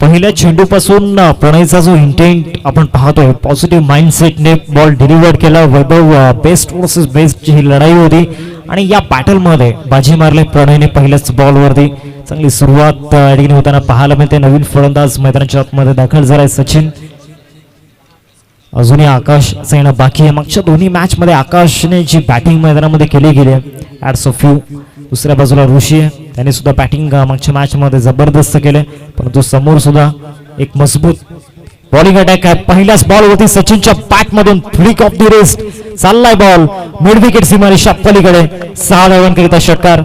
पहिल्या चेंडूपासून प्रणयचा जो इंटेंट आपण पाहतोय, पॉझिटिव्ह माइंडसेटने बॉल डिलिव्हर केला. वैभव बेस्ट वर्सेस बेस्ट ही लढाई होती आणि या बॅटलमध्ये बाजी मारले प्रणयने पहिल्याच बॉलवरती. चांगली सुरुवात होताना पाहायला मिळते. नवीन फलंदाज मैदानाच्या आतमध्ये दाखल झालाय सचिन. अजूनही आकाश येणं बाकी आहे. मागच्या दोन्ही मॅच मध्ये आकाशने जी बॅटिंग मैदानामध्ये केली गेली आहे, ॲड्स ऑफ यू. दुसऱ्या बाजूला ऋषी आहे, त्याने सुद्धा बॅटिंग मागच्या मॅच मध्ये जबरदस्त केले, परंतु समोर सुद्धा एक मजबूत बॉलिंग अटॅक आहे. पहिल्याच बॉल होती सचिनच्या बॅट मधून फ्लिक ऑफ द रिस्ट चाललाय बॉल मिड विकेट सीमारेषा पलीकडे. 6 धावांकरिता षटकार.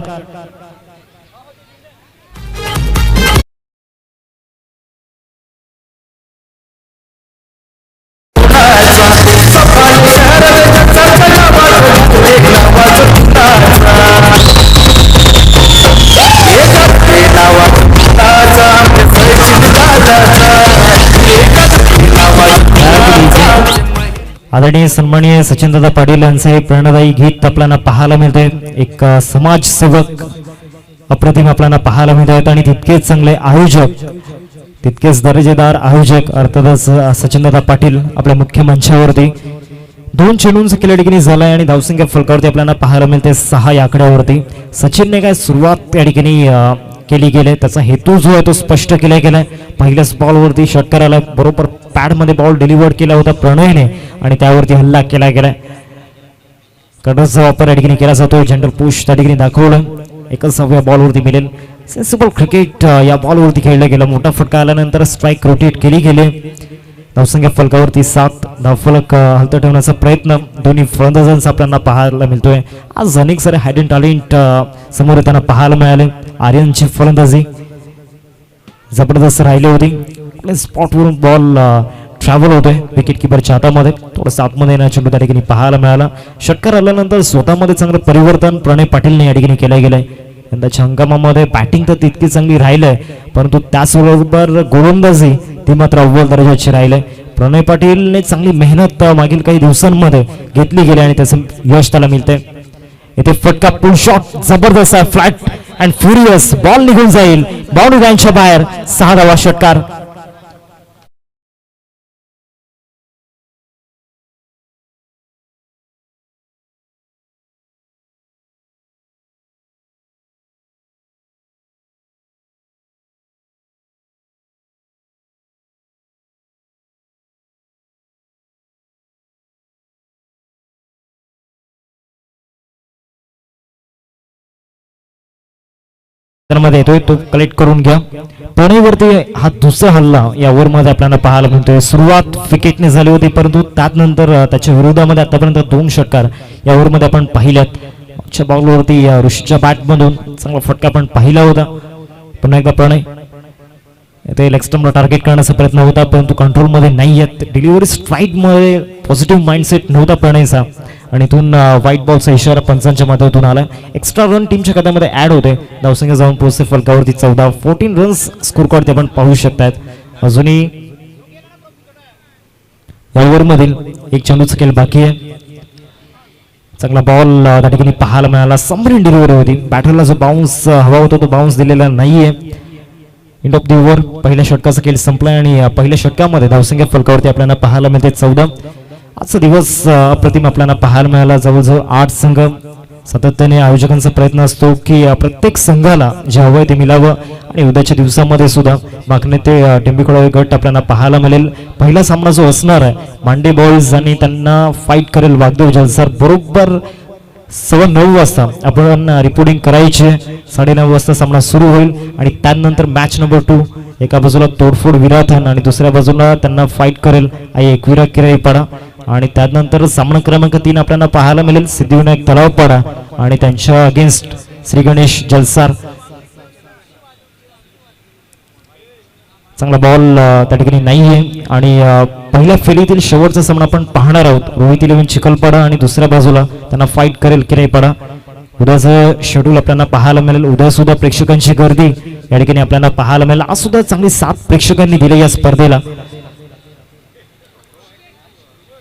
आदरणीय सन्माननीय सचिनदादा पाटील यांचं हे प्रेरणादायी गीत आपल्याला पाहायला मिळते. एक समाजसेवक अप्रतिम आपल्याला पाहायला मिळत आहेत आणि तितकेच चांगले आयोजक, तितकेच दर्जेदार आयोजक अर्थातच सचिनदादा पाटील आपल्या मुख्य मंचावरती. 2 चेंडूंचा खेळ ठिकाणी झालाय आणि धावसंख्या फलकावरती आपल्याला पाहायला मिळते 6 या आकड्यावरती. सचिनने काय सुरुवात या ठिकाणी केली गेले, त्याचा हेतू जो आहे तो स्पष्ट केला गेलाय. पहिल्याच बॉलवरती षटकार आला, बरोबर पॅड मध्ये बॉल डिलिव्हर केला होता प्रणयने आणि त्यावरती हल्ला केला गेलाय. कटरचा वापर या ठिकाणी केला जातोय. जनरल पुश त्या ठिकाणी दाखवलं. 61व्या बॉलवरती मिळेल. सेन्सिबल क्रिकेट या बॉलवरती खेळलं गेलं. मोठा फटका आल्यानंतर स्ट्राईक रोटेट केली गेली. धावसंख्या फलकावरती 7 धावफलक हलत ठेवण्याचा प्रयत्न दोन्ही फलंदाजांचा आपल्याला पाहायला मिळतोय. आज अनेक सारे हायडन टॅलेंट समोर येताना पाहायला मिळाले. आर्यनची फलंदाजी जबरदस्त राहिली होती. स्पॉटवरून बॉल ट्रॅव्हल होतोय विकेट किपरच्या हातामध्ये. थोडंसं आतमध्ये येण्याच्या चेंडू त्या ठिकाणी पाहायला मिळाला. षटकार आल्यानंतर स्वतःमध्ये चांगलं परिवर्तन प्रणय पाटीलने या ठिकाणी केलं गेलंय. यंदाच्या हंगामामध्ये बॅटिंग तर तितकी चांगली राहिलंय, परंतु त्याचबरोबर गोलंदाजी ती मात्र अव्वल दर्जाची राहिलंय. प्रणय पाटीलने चांगली मेहनत मागील काही दिवसांमध्ये घेतली गेली आणि त्याचं यश त्याला मिळतंय. इथे फटका पुल शॉट जबरदस्त आहे. फ्लॅट अँड फ्युरियस बॉल निघून जाईल बाउंड्री लाईनच्या बाहेर. 6 धावा षटकार. मध्ये येतोय तो कलेक्ट करून घ्या. प्रणयवरती हा दुसरा हल्ला या ओव्हर मध्ये आपल्याला पाहायला मिळतोय. सुरुवात विकेटने झाली होती, परंतु त्यानंतर त्याच्या विरोधामध्ये आतापर्यंत 2 षटकार या ओव्हर मध्ये आपण पाहिल्यात. मागच्या बॉलवरती ऋषीच्या बॅट मधून चांगला फटका आपण पाहिला होता. पुन्हा एकदा प्रणय इथे लेग स्टंपला टार्गेट करण्याचा प्रयत्न होता, परंतु कंट्रोल मध्ये नाही आहेत. डिलिव्हरी स्ट्राईक मध्ये पॉझिटिव्ह माइंडसेट नव्हता प्रणयचा आणि इथून व्हाईट बॉलचा इशारा पंचांच्या माध्यमातून आला. एक्स्ट्रा रन टीमच्या खात्यामध्ये ऍड होते. धावसंख्या जाऊन पोहोचते फलकावरती 14 रन्स स्कोर कार्ड आपण पाहू शकतात. अजूनही या ओव्हर मधील एक चेंडूचा खेळ बाकी आहे. चांगला बॉल त्या ठिकाणी पाहायला मिळाला. सबमरीन डिलिव्हरी होती. बॅटरला जो बाउन्स हवा होता तो बाउन्स दिलेला नाहीये. End of the over. पहिल्या षटकाचा खेळ संपलाय आणि पहिल्या षटकामध्ये धावसंख्या फलकावरती आपल्याला पाहायला मिळते 14. आजचा दिवस अप्रतिम आपल्याला पाहायला मिळाला. जवळजवळ 8 संघ. सातत्याने आयोजकांचा प्रयत्न असतो की प्रत्येक संघाला जे हवंय ते मिळावं आणि उद्याच्या दिवसामध्ये सुद्धा मागणे ते टेंबिकोळा गट आपल्याला पाहायला मिळेल. पहिला सामना जो असणार आहे मांडे बॉयज आणि त्यांना फाईट करेल वागदेव जलसार. बरोबर 9:15 वाजता आपण रिपोर्टिंग करायची. 9:30 वाजता सामना सुरू होईल आणि त्यानंतर मॅच नंबर 2. एका बाजूला तोडफोड विराथन आणि दुसऱ्या बाजूला त्यांना फाईट करेल एकविरा किराईपाडा आणि त्यानंतर सामना क्रमांक 3 आपल्याला पाहायला मिळेल सिद्धिविनायक तलावपाडा आणि त्यांच्या अगेन्स्ट श्री गणेश जलसार. चांगला बॉल त्या ठिकाणी नाहीये आणि पहिल्या फेरीतील शेवटचा सामना आपण पाहणार आहोत. रोहित 11 चिखलपाडा आणि दुसऱ्या बाजूला त्यांना फाईट करेल किराईपाडा. उद्याचं शेड्यूल आपल्याला पाहायला मिळेल. उद्या सुद्धा प्रेक्षकांची गर्दी या ठिकाणी आपल्याला पाहायला मिळेल. आज सुद्धा चांगली 7 प्रेक्षकांनी दिले या स्पर्धेला.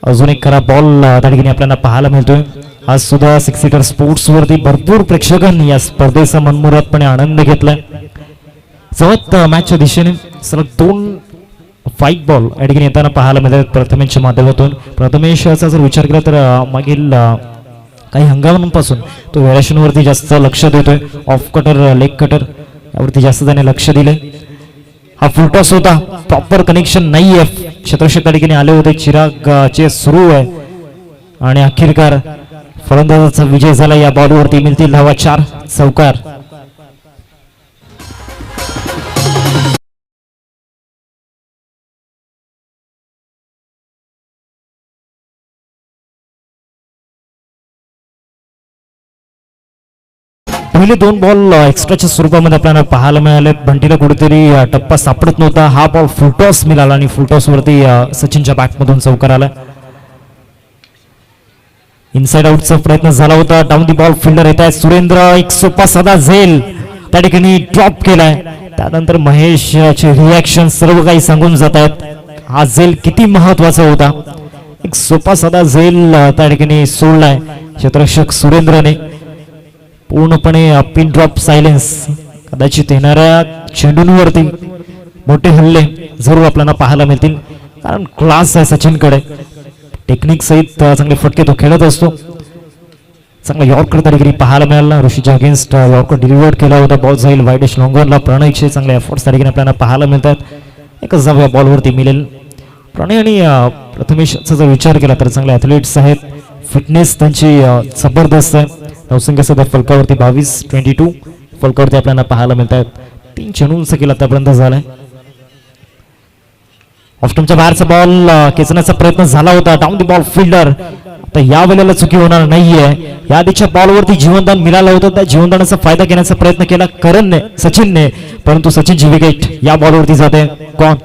अजून एक खरा बॉल त्या ठिकाणी आपल्याला पाहायला मिळतोय. आज सुद्धा 6 सीटर स्पोर्ट्स वरती भरपूर प्रेक्षकांनी या स्पर्धेचा मनमुरादपणे आनंद घेतलाय. सवत मॅचच्या दिशेने सलग 2 फाईट बॉल या ठिकाणी येताना पाहायला मिळतात प्रथमेशच्या माध्यमातून. प्रथमेशचा जर विचार केला तर मागील काही हंगामांपासून तो व्हेरिएशनवरती जास्त लक्ष देतोय. ऑफ कटर, लेग कटर यावरती जास्त त्याने लक्ष दिले. हा फुलटॉस होता, प्रॉपर कनेक्शन नाही आहे. क्षेत्ररक्षक त्या ठिकाणी आले होते. चिराग चे सुरू आहे आणि अखेरकार फलंदाजाचा विजय झाला. या बॉलवरती मिळतील धावा 4 चौकार. पहिले 2 बॉल एक्स्ट्राच्या स्वरूपामध्ये आपल्याला पाहायला मिळाले. बंटीला कुठेतरी टप्पा सापडत नव्हता. हा बॉल फुलटॉस मिळाला आणि फुलटॉस वरती सचिनच्या बॅटमधून चौकार आला. इनसाइड आउटचा प्रयत्न झाला होता. डाऊन दी बॉल फिल्डर येत आहे. सुरेंद्र एक सोपा साधा झेल त्या ठिकाणी ड्रॉप केलाय. त्यानंतर महेशचे रिॲक्शन सर्व काही सांगून जात आहेत. हा झेल किती महत्वाचा होता. एक सोपा साधा झेल त्या ठिकाणी सोडलाय क्षेत्ररक्षक सुरेंद्रने. पूर्णपणे पिन ड्रॉप सायलेन्स. कदाचित येणाऱ्या चेंडूंवरती मोठे हल्ले जरूर आपल्याला पाहायला मिळतील, कारण क्लास आहे सचिनकडे. टेक्निक सहित चांगले फटके तो खेळत असतो. चांगला यॉर्कर त्या ठिकाणी पाहायला मिळाला. ऋषीच्या अगेन्स्ट यॉर्कर डिलिव्हर्ड केला होता. बॉल जाईल वाईडेश लॉंगरला. प्रणयचे चांगले एफर्ट्स त्या ठिकाणी आपल्याला पाहायला मिळतात. एकच धाव या बॉलवरती मिळेल. प्रणय आणि प्रथमेशचा जर विचार केला तर चांगले ॲथलीट्स आहेत. फिटनेस त्यांची जबरदस्त आहे. नवसंख्या सध्या फलकावरती 22-22 फलकावरती आपल्याला पाहायला मिळतात. 3 चेंडूंचा केला आतापर्यंत झालाय. ऑफस्टमच्या बाहेरचा बॉल खेचण्याचा प्रयत्न झाला होता. Down the ball fielder. आता या वेळेला चुकी होणार नाहीये. या आधीच्या बॉलवरती जीवनदान मिळालं होतं. त्या जीवनदानाचा फायदा घेण्याचा प्रयत्न केला करणने, सचिनने, परंतु सचिनची विकेट या बॉलवरती जाते. कोण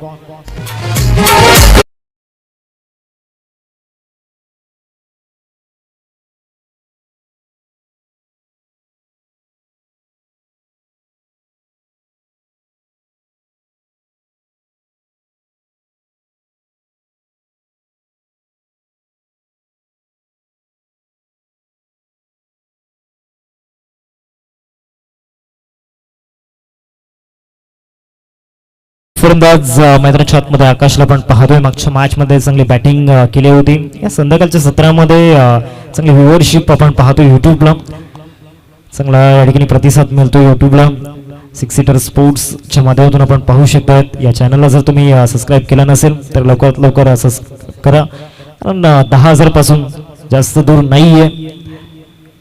फलंदाज मैदानाच्या आतमध्ये आकाशला पण पाहतोय. मागच्या मॅच मध्ये चांगली बॅटिंग केली होती. या संध्याकाळच्या सत्रामध्ये चांगली व्ह्यूअरशिप आपण पाहतो युट्यूबला. चांगला या ठिकाणी प्रतिसाद मिळतो युट्यूबला. 6 सीटर स्पोर्ट्सच्या माध्यमातून आपण पाहू शकता. या चॅनलला जर तुम्ही सबस्क्राईब केला नसेल तर लवकरात लवकर करा, कारण 10,000 पासून जास्त दूर नाहीये,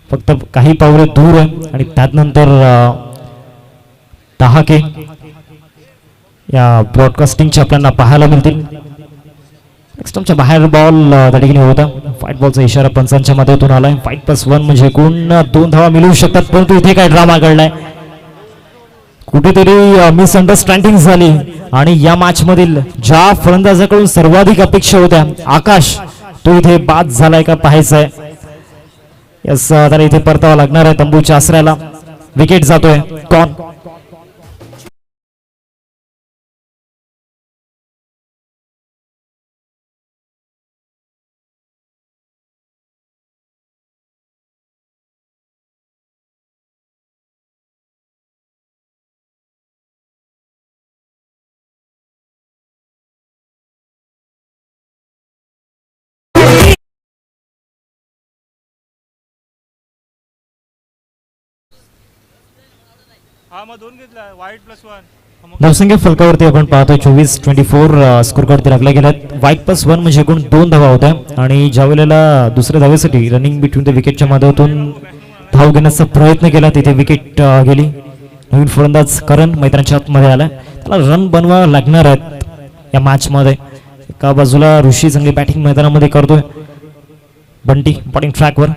फक्त काही पावले दूर आहे. आणि त्यानंतर 10K या ब्रॉडकास्टिंगचे आपल्याला पाहायला मिळतील. नेक्स्ट आमच्या बाहेर बॉल त्या ठिकाणी होता. फाईट बॉलचा इशारा पंचांच्या माध्यमातून आलाय. 5+1 म्हणजे एकूण 2 धावा मिळवू शकतात, परंतु इथे काय ड्रामा घडलाय. कुठेतरी मिसअंडरस्टँडिंग झाली आणि या मॅच मधील ज्या फलंदाजाकडून सर्वाधिक अपेक्षा होत्या आकाश, तो इथे बाद झालाय का पाहायचंय. यस, त्याला इथे परतावा लागणार आहे तंबूच्या आसऱ्याला. विकेट जातोय. कोण नवसंख्या फलकावरती आपण पाहतोय 24-24 स्कोर कार्ड लागला गेला. 5+1 म्हणजे एकूण 2 धावा होत्या. आणि ज्या वेळेला दुसऱ्या धावेसाठी रनिंग बिटवीन द विकेटच्या माध्यमातून धाव घेण्याचा प्रयत्न केला तिथे विकेट गेली. नवीन फलंदाज करण मैदानाच्या आतमध्ये आला. त्याला रन बनवावं लागणार आहेत या मॅच मध्ये. एका बाजूला ऋषी चांगली बॅटिंग मैदानामध्ये करतोय. बंटी बॉलिंग ट्रॅकवर.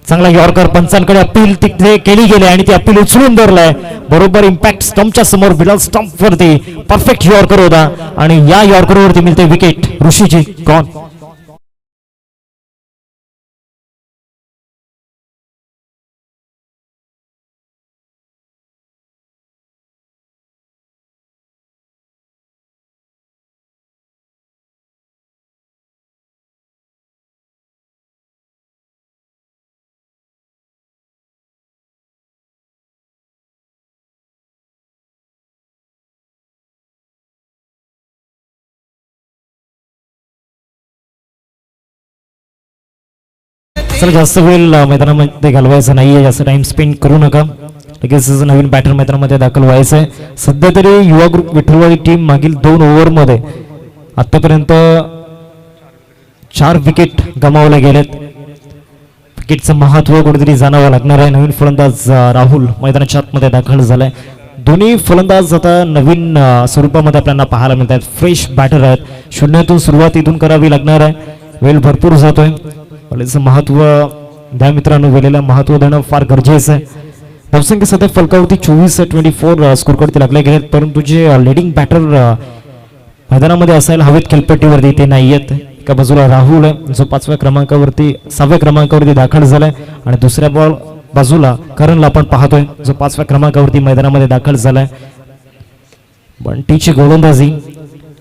चांगला यॉर्कर. पंचांकडे अपील तिथे केली गेली आणि ती अपील उचलून धरलाय. बरोबर इम्पॅक्ट स्टंपच्या समोर मिडल स्टंप वरती परफेक्ट यॉर्कर होता आणि या यॉर्कर वरती मिळते विकेट ऋषीची. कोण चला जास्त वेळ मैदानामध्ये घालवायचा नाहीये, जास्त टाइम स्पेंड करू नका. लगेच नवीन बॅटर मैदानामध्ये दाखल व्हायचं आहे. सध्या तरी युवा ग्रुप विठ्ठलवाडी टीम मागील 2 ओव्हरमध्ये आतापर्यंत 4 विकेट गमावल्या गेलेत. विकेटचं महत्व कुठेतरी जाणावं लागणार आहे. नवीन फलंदाज राहुल मैदानाच्या आतमध्ये दाखल झालाय. दोन्ही फलंदाज आता नवीन स्वरूपामध्ये आपल्याला पाहायला मिळत आहेत. फ्रेश बॅटर आहेत. शून्यातून सुरुवात इथून करावी लागणार आहे. वेळ भरपूर जातोय. वेळेचं महत्व द्या मित्रांनो, वेळेला महत्व देणं फार गरजेचं आहे. धावसंख्या सध्या फलकावरती 24-24 स्कोरकडे लागले गेलेत, परंतु जे लिडिंग बॅटर मैदानामध्ये असायला हवेत खेळपट्टीवरती ते नाही आहेत. एका बाजूला राहुल आहे जो 6व्या क्रमांकावरती दाखल झालाय आणि दुसऱ्या बाजूला करणला आपण पाहतोय जो 5व्या क्रमांकावरती मैदानामध्ये दाखल झालाय. बंटीची गोलंदाजी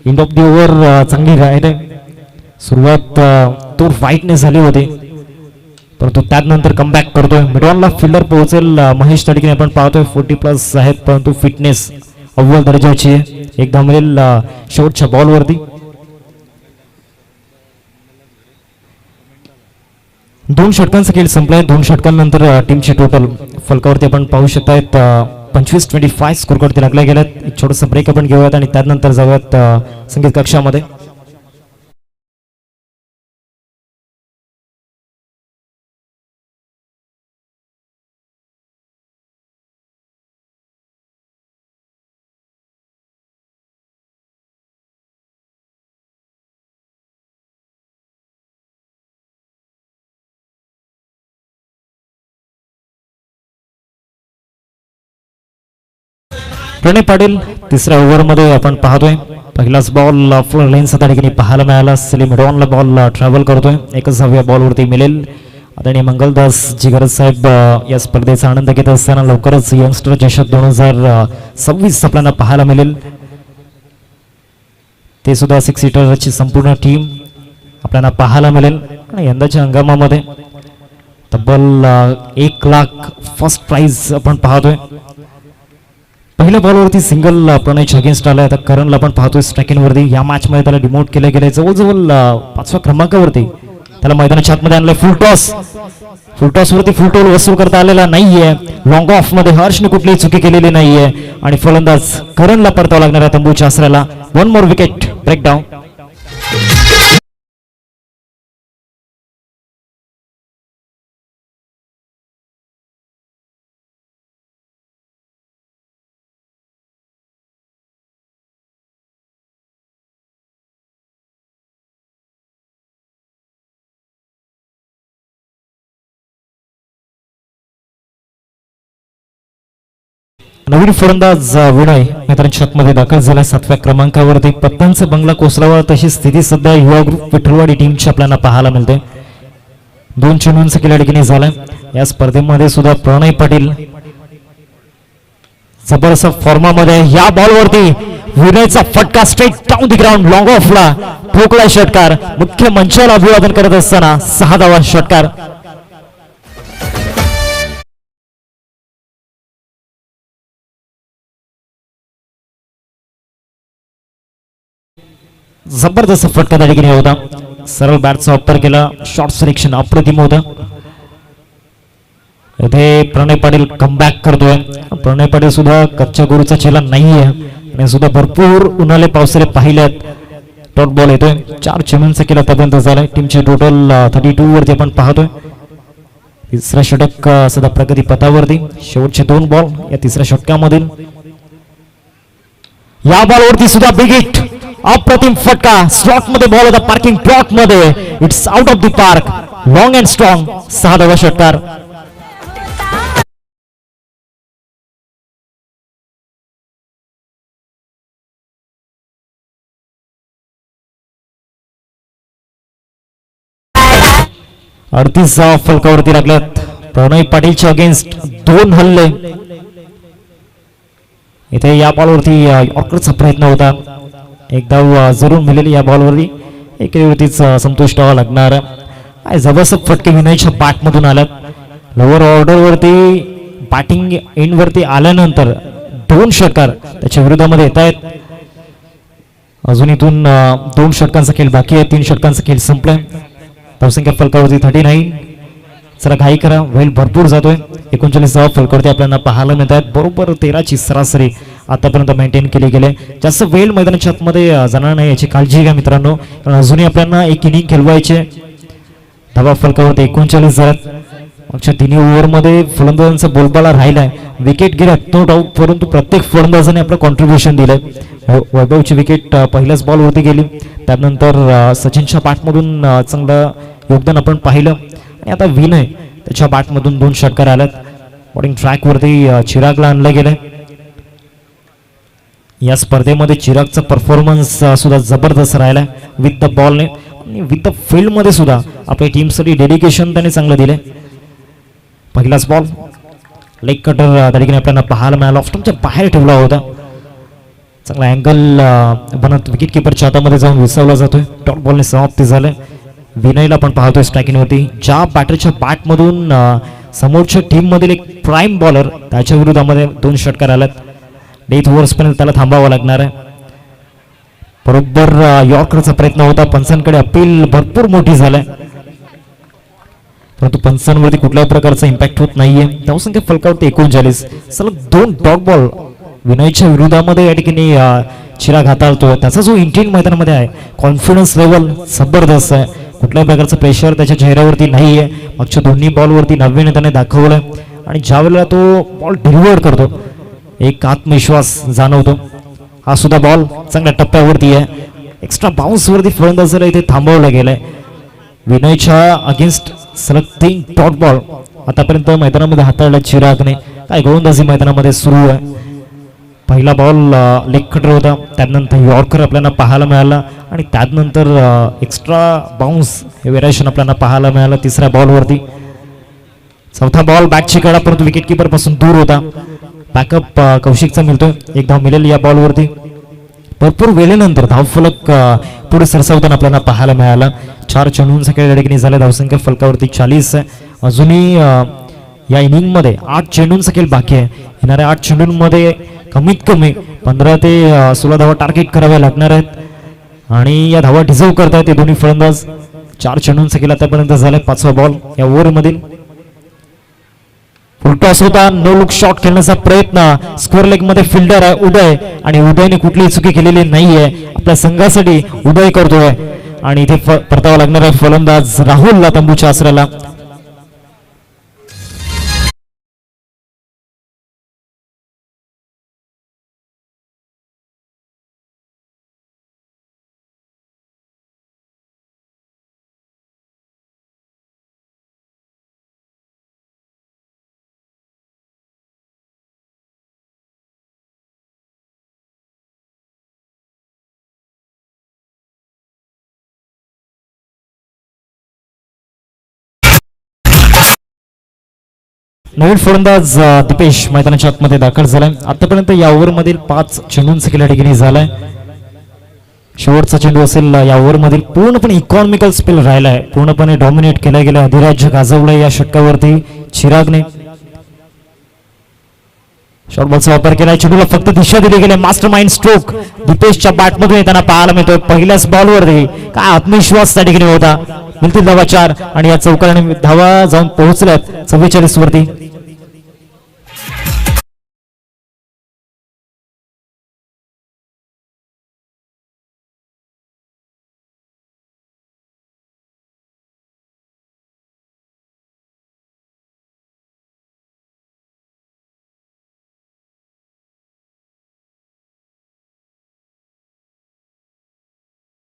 एंड ऑफ दी ओव्हर चांगली राहिली. सुरुवात तो वाईटने झाली होती, परंतु त्यानंतर कमबॅक करतोय. मिडॉनला फिल्डर पोहोचेल महेश तडकीने आपण पाहतोय. 40+ आहेत, परंतु फिटनेस अव्वल दर्जाची आहे. एक धाव मिळेल शेवटच्या बॉलवरती. 2 षटकांचा खेळ संपलाय. 2 षटकांनंतर टीमची टोटल फलकावरती आपण पाहू शकतायत 25-25 स्कोरकडे लागल्या गेल्यात. एक छोटासा ब्रेक आपण घेऊयात आणि त्यानंतर जाऊयात संगीत कक्षामध्ये. प्रणय पाटील तिसऱ्या ओव्हरमध्ये आपण पाहतोय. पहिलाच बॉल फुल लेन्स त्या ठिकाणी पाहायला मिळाला. सलीम मिडॉनला बॉल ट्रॅव्हल करतोय. 1 बॉलवरती मिळेल. आदरणीय मंगलदास जिगर साहेब या स्पर्धेचा आनंद घेत असताना लवकरच यंगस्टर चषक 2026 आपल्याला पाहायला मिळेल. ते सुद्धा 6 सीटरची संपूर्ण टीम आपल्याला पाहायला मिळेल. आणि यंदाच्या हंगामामध्ये तब्बल 1 लाख फर्स्ट प्राइज आपण पाहतोय. पहिल्या बॉलवरती सिंगल प्रणयच्या अगेन्स्ट आलाय. आता करणला आपण पाहतोय स्ट्रायकिंगवरती. या मॅच मध्ये त्याला डिमोट केले गेले. जवळजवळ 5व्या क्रमांकावरती त्याला मैदानाच्या आतमध्ये आणलंय. फुल टॉस वरती फुल टोल वसूल करता आलेला नाहीये. लॉंग ऑफ मध्ये हर्षने कुठलीही चुकी केलेली नाहीये आणि फलंदाज करणला परतावं लागणार आहे तंबूच्या आसऱ्याला. 1 मोर विकेट ब्रेकडाऊन. नवीन फलंदाज विनय मैदानाच्या आतमध्ये दाखल झाला. 7व्या क्रमांकावरती पत्त्यांचा बंगला कोसळावा तशी स्थिती सध्या युवा ग्रुप विठ्ठलवाडी टीमची आपल्याला पाहायला मिळते. 2 चेंडूंचा खेळाडूने झालाय. या स्पर्धेमध्ये सुद्धा प्रणय पाटील जबरदस्त फॉर्मामध्ये. या बॉलवरती विनयचा फटका straight down the ground long ऑफला ठोकला षटकार. मुख्य मंचाला अभिवादन करत असताना 6 धावा षटकार. जबरदस्त फटका त्या ठिकाणी होता. सरळ बॅटचा वापर केला. शॉर्ट सिलेक्शन अप्रतिम होतं. इथे प्रणय पाटील कमबॅक करतोय. प्रणय पाटील सुद्धा कच्च्या गुरुचा चेला नाहीये आणि सुद्धा भरपूर उन्हाळे पावसाळे पाहिल्यात. डॉट बॉल येतोय. 4 चेंडूंचा केला आतापर्यंत झालाय. टीमची टोटल 32 वरती आपण पाहतोय. तिसरा षटक सध्या प्रगती पथावरती. शेवटचे 2 बॉल या तिसऱ्या षटकामधील. या बॉलवरती सुद्धा बिग हिट. अप्रतिम फटका. स्लॉट मध्ये बॉल होता पार्किंग ब्लॉक मध्ये. It's out of the park. Long and strong. 6 धावा षटकार. अडतीस फलकावरती लागल्यात. प्रणय पाटीलच्या अगेन्स्ट 2 हल्ले. इथे या बॉलवरती यॉर्करचा प्रयत्न होता. एक धाव जरूर मिळेल या बॉलवरती. एकेवरतीच संतुष्ट व्हावं लागणार. जबरदस्त फटके विनयच्या बॅट मधून आल्यात. लोअर ऑर्डर वरती बॅटिंग एंड वरती आल्यानंतर 2 षटकार त्याच्या विरोधामध्ये येत आहेत. अजून इथून 2 षटकांचा खेळ बाकी आहे. 3 षटकांचा खेळ संपलाय. धावसंख्या फलकावरती 39. चला घाई करा, वेळ भरपूर जातोय. 39 फलकावरती आपल्याला पाहायला मिळत आहेत. बरोबर 13ची सरासरी आतापर्यंत मेंटेन केली गेली. जास्त वेळ मैदानाच्या आतमध्ये जाणार नाही याची काळजी घ्या मित्रांनो, कारण अजूनही आपल्याला एक इनिंग खेळवायचे. धावा फलकावरती 39 झाल्यात. मागच्या 3 ओव्हरमध्ये फलंदाजांचा बोलबाला राहिलाय. विकेट गेल्यात नो डाऊट, परंतु प्रत्येक फलंदाजाने आपलं कॉन्ट्रीब्युशन दिलंय. वैभवची विकेट पहिल्याच बॉलवरती गेली. त्यानंतर सचिनच्या बॅटमधून चांगलं योगदान आपण पाहिलं. आणि आता विनय त्याच्या बॅटमधून 2 षटकार आल्यात. बॉलिंग ट्रॅकवरती चिरागला आणलं गेलंय. या स्पर्धेमध्ये चिरागचा परफॉर्मन्स सुद्धा जबरदस्त राहिलाय विथ द बॉलने आणि विथ द फील्डमध्ये सुद्धा आपल्या टीमसाठी डेडिकेशन त्याने चांगलं दिलंय. पहिलाच बॉल लेग कटर त्या ठिकाणी आपल्याला पाहायला मिळाला. ऑफ्टमच्या बाहेर ठेवला होता. चांगला अँगल बनत विकेट किपरच्या हातामध्ये जाऊन विसवला जातोय. टॉप बॉलने समाप्ती झाले. विनयला पण पाहतोय स्ट्रायकिंगवरती. ज्या बॅटरच्या बॅटमधून समोरच्या टीम मधील एक प्राईम बॉलर त्याच्या विरोधामध्ये 2 षटकार आल्यात. डेथ ओव्हर्स पण त्याला थांबावं लागणार आहे. बरोबर यॉर्करचा प्रयत्न होता. पंचांकडे अपील भरपूर मोठी झालाय, परंतु पंचांवरती कुठल्याही प्रकारचा इम्पॅक्ट होत नाहीये. धावसंख्या फलकावरती 39. सलग 2 डॉट बॉल विनयच्या विरोधामध्ये या ठिकाणी चिराग हाताळतोय. त्याचा जो इंटेंट मैदानामध्ये आहे, कॉन्फिडन्स लेवल जबरदस्त आहे. कुठल्याही प्रकारचं प्रेशर त्याच्या चेहऱ्यावरती नाहीये. मागच्या 2 बॉलवरती 90 त्याने दाखवलंय आणि ज्या वेळेला तो बॉल डिलिव्हर करतो एक आत्मविश्वास जाणवतो. हा सुद्धा बॉल चांगल्या टप्प्यावरती आहे. एक्स्ट्रा बाउन्स वरती फलंदाजाला इथे थांबवलं गेलंय. विनयच्या अगेन्स्ट सलग 3 डॉट बॉल आतापर्यंत मैदानामध्ये हाताळला चिरागने. काय गोलंदाजी मैदानामध्ये सुरू आहे. पहिला बॉल लेग कटर होता. त्यानंतर यॉर्कर आपल्याला पाहायला मिळाला आणि त्यानंतर एक्स्ट्रा बाउन्स हे व्हेरिएशन आपल्याला पाहायला मिळालं तिसऱ्या बॉलवरती. चौथा बॉल बॅटची कडा, परंतु विकेट किपर पासून दूर होता. बॅकअप कौशिकचा मिळतोय. 1 धाव मिळेल या बॉलवरती. भरपूर वेळेनंतर धावफलक पुढे सरसावताना आपल्याला पाहायला मिळाला. 4 चेंडूंचा सकाळी लढकीने झाल्या. धावसंख्या फलकावरती 40 आहे. अजूनही या इनिंगमध्ये 8 चेंडूंचा खेळ बाकी आहे. येणाऱ्या 8 चेंडूंमध्ये कमीत कमी 15 ते 16 धावा टार्गेट कराव्या लागणार आहेत आणि या धावा डिझर्व करतायत ते दोन्ही फलंदाज. 4 चेंडूंचा खेळ आतापर्यंत झालाय. 5वा बॉल या ओव्हरमधील. फुलटॉस होता. नो लुक शॉट खेळण्याचा प्रयत्न. स्क्वेअर लेग मध्ये फिल्डर आहे उदय आणि उदयने कुठलीही चुकी केलेली नाहीये. आपल्या संघासाठी उदय करतोय आणि इथे परतावा लागणार आहे फलंदाज राहुलला तंबूच्या आसऱ्याला. नवीन फलंदाज दीपेश मैदानाच्या आतमध्ये दाखल झालाय. आतापर्यंत या ओव्हरमधील 5 चेंडूंचा खेळ ठिकाणी झालाय. शेवटचा चेंडू असेल या ओव्हरमधील. पूर्णपणे इकॉनॉमिकल स्पेल राहिलाय. पूर्णपणे डॉमिनेट केला गेला. अधिराज्य गाजवलंय या षटकावरती चिरागने. शॉर्ट बॉलचा वापर केला. चेंडूला फक्त दिशा दिली गेली. मास्टर माइंड स्ट्रोक दीपेशच्या बॅटमधून येताना पाहायला मिळतोय. पहिल्याच बॉलवरती काय आत्मविश्वास त्या ठिकाणी होता. मिळतील धावा 4 आणि या चौकाने धावा जाऊन पोहोचल्यात 44 वरती.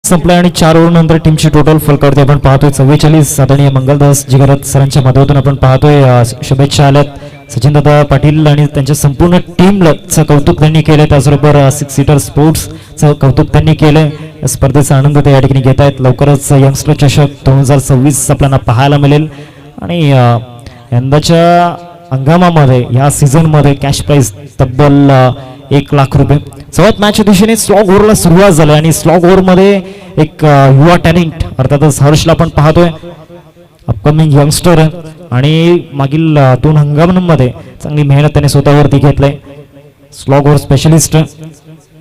संपला आणि 4 ओव्हर नंतर टीमची टोटल फलकावरती आपण पाहतोय 44. आदरणीय मंगलदास जिगरत सरांच्या माध्यमातून आपण पाहतोय. शुभेच्छा आल्यात सचिनदादा पाटील आणि त्यांच्या संपूर्ण टीमचं कौतुक त्यांनी केलंय. त्याचबरोबर 6 सीटर स्पोर्ट्सचं कौतुक त्यांनी केलंय. या स्पर्धेचा आनंद ते या ठिकाणी घेत आहेत. लवकरच यंगस्टर चषक 2026 आपल्याला पाहायला मिळेल आणि यंदाच्या हंगामामध्ये या सीझन मध्ये कॅश प्राइज तब्बल 1 लाख रुपये. सर्वात मॅचच्या दिशेने स्लॉग ओव्हरला सुरुवात झाली आणि स्लॉग ओव्हर मध्ये एक युवा टॅलेंट अर्थातच हर्षला पण पाहतोय. अपकमिंग यंगस्टर आणि मागील 2 हंगामांमध्ये चांगली मेहनत त्याने स्वतःवरती घेतलंय. स्लॉग ओव्हर स्पेशलिस्ट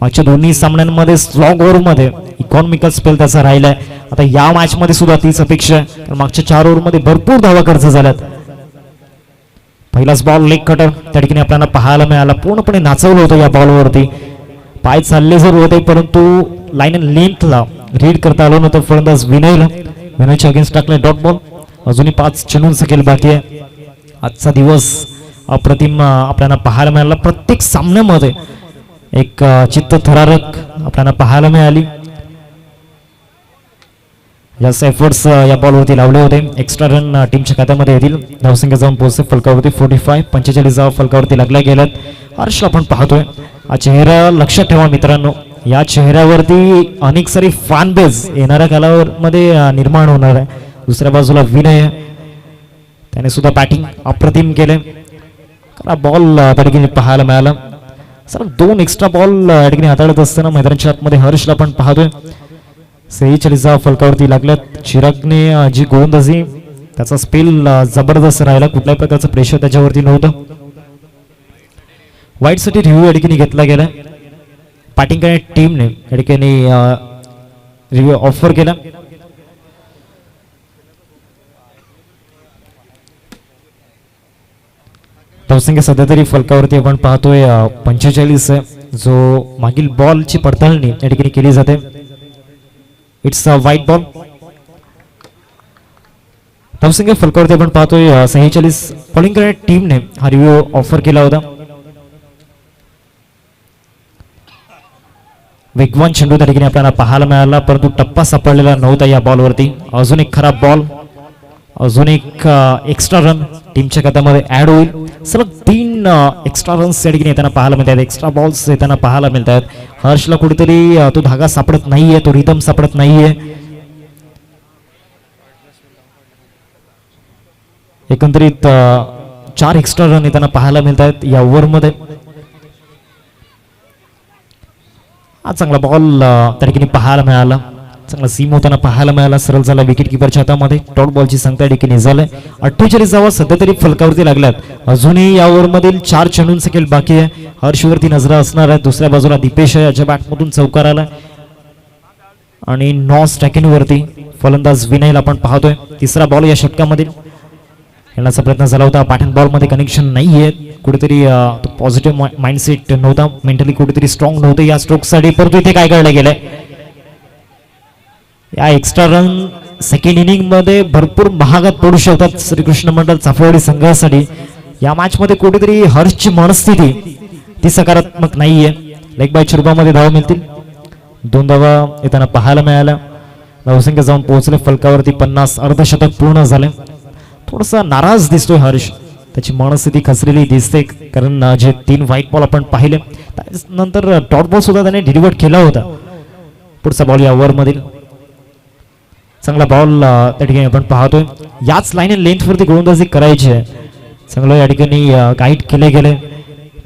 मागच्या दोन्ही सामन्यांमध्ये स्लॉग ओव्हरमध्ये इकॉनॉमिकल स्पेल त्याचा राहिलाय. आता या मॅच मध्ये सुद्धा तीच अपेक्षा आहे, कारण मागच्या 4 ओव्हरमध्ये भरपूर धावा खर्च झाल्यात. पहिलाच बॉल लेग कटर त्या ठिकाणी आपल्याला पाहायला मिळाला. पूर्णपणे नाचवलं होतं या बॉलवरती, पाय चालले जर होते परंतु लाईन अँड लेंथला रीड करता आलं नव्हतं. फलंदाज विनयच्या अगेन्स्ट टाकले डॉट बॉल. अजूनही 5 चेंडूंचा सकेल बाकी आहे. आजचा दिवस अप्रतिम आपल्याला पाहायला मिळाला. प्रत्येक सामन्यामध्ये एक चित्तथरारक आपल्याला पाहायला मिळाली. जास्त एफर्ट्स या बॉलवरती लावले होते. एक्स्ट्रा रन टीमच्या खात्यामध्ये येतील. धावसंख्या जाऊन पोहोचते फलकावरती 45. 45 धावा फलकावरती लागल्या गेल्यात. हर्ष आपण पाहतोय हा चेहरा लक्षात ठेवा मित्रांनो. या चेहऱ्यावरती अनेक सारी फॅन बेस येणाऱ्या कालावधीमध्ये निर्माण होणार आहे. दुसऱ्या बाजूला विनय आहे, त्याने सुद्धा बॅटिंग अप्रतिम केले. बॉल त्या ठिकाणी पाहायला मिळाला. सर 2 एक्स्ट्रा बॉल या ठिकाणी हाताळत असताना मैदानाच्या आतमध्ये हर्षला आपण पाहतोय. 46 धावा फलकावरती लागल्यात. चिरागने जी गोलंदाजी त्याचा स्पेल जबरदस्त राहिला. कुठल्याही प्रकारचं प्रेशर त्याच्यावरती नव्हतं. वाईट साठी रिव्ह्यू या ठिकाणी घेतला गेला. बॅटिंग करणाऱ्या टीमने या ठिकाणी रिव्ह्यू ऑफर केला. धावसंख्या सध्या तरी फलकावरती आपण पाहतोय 45 आहे. जो मागील बॉलची पडताळणी या ठिकाणी केली जाते. It's a white ball. धावसंख्या फलकावरती आपण पाहतोय 46. बॉलिंग करणाऱ्या टीमने हा रिव्ह्यू ऑफर केला होता. वेगवान चेंडू त्या ठिकाणी आपल्याला पाहायला मिळाला, परंतु टप्पा सापडलेला नव्हता या बॉलवरती. अजून एक खराब बॉल. अजून एक एक्स्ट्रा रन टीमच्या खात्यामध्ये ऍड होईल. सलग 3 एक्स्ट्रा रन्स या ठिकाणी येताना पाहायला मिळतात. एक्स्ट्रा बॉल्स येताना पाहायला मिळतात. हर्षला कुठेतरी तो धागा सापडत नाहीये, तो रिदम सापडत नाहीये. एकंदरीत 4 एक्स्ट्रा रन येताना पाहायला मिळतात या ओव्हरमध्ये. हा चांगला बॉल त्या ठिकाणी पाहायला मिळाला. चांगला सीम होताना पाहायला मिळाला. सरळ झाला विकेट किपरच्या हातामध्ये. डॉट बॉलची संख्या या ठिकाणी झालंय 48 धावा सध्या तरी फलकावरती लागल्यात. अजूनही या ओव्हरमधील 4 चेंडूंचा सकेल बाकी आहे. हर्षवरती नजरा असणार आहे. दुसऱ्या बाजूला दीपेश आहे, याच्या बॅटमधून चौकार आला आणि नॉस टॅकिनवरती फलंदाज विनयला आपण पाहतोय. तिसरा बॉल या षटकामधील खेळण्याचा प्रयत्न झाला होता. पॅटर्न बॉल मध्ये कनेक्शन नाहीये. कुठेतरी पॉझिटिव्ह माइंडसेट नव्हता, मेंटली कुठेतरी स्ट्रॉंग नव्हतं या स्ट्रोकसाठी. परंतु इथे काय करायला गेलंय, या एक्स्ट्रा रन सेकंड इनिंग मध्ये भरपूर महागात पडू शकतात श्रीकृष्ण मंडळ चाफळवाडी संघासाठी. या मॅच मध्ये कुठेतरी हर्षची मनस्थिती ती सकारात्मक नाहीये. लेग बायच्या रूपामध्ये धावा मिळतील. 2 धावा येताना पाहायला मिळाल्या. धावसंख्या जाऊन पोहोचले फलकावरती 50. अर्धशतक पूर्ण झाले. थोडासा नाराज दिसतोय हर्ष. त्याची मनस्थिती खचलेली दिसते, कारण जे 3 व्हाईट बॉल आपण पाहिले त्यानंतर डॉट बॉल सुद्धा त्याने डिलिव्हर केला होता. पुढचा बॉल या ओव्हर मधील चांगला बॉल त्या ठिकाणी आपण पाहतोय. याच लाईन अँड लेंथ वरती गोलंदाजी करायची आहे. चांगलं या ठिकाणी गाईड केले गेले.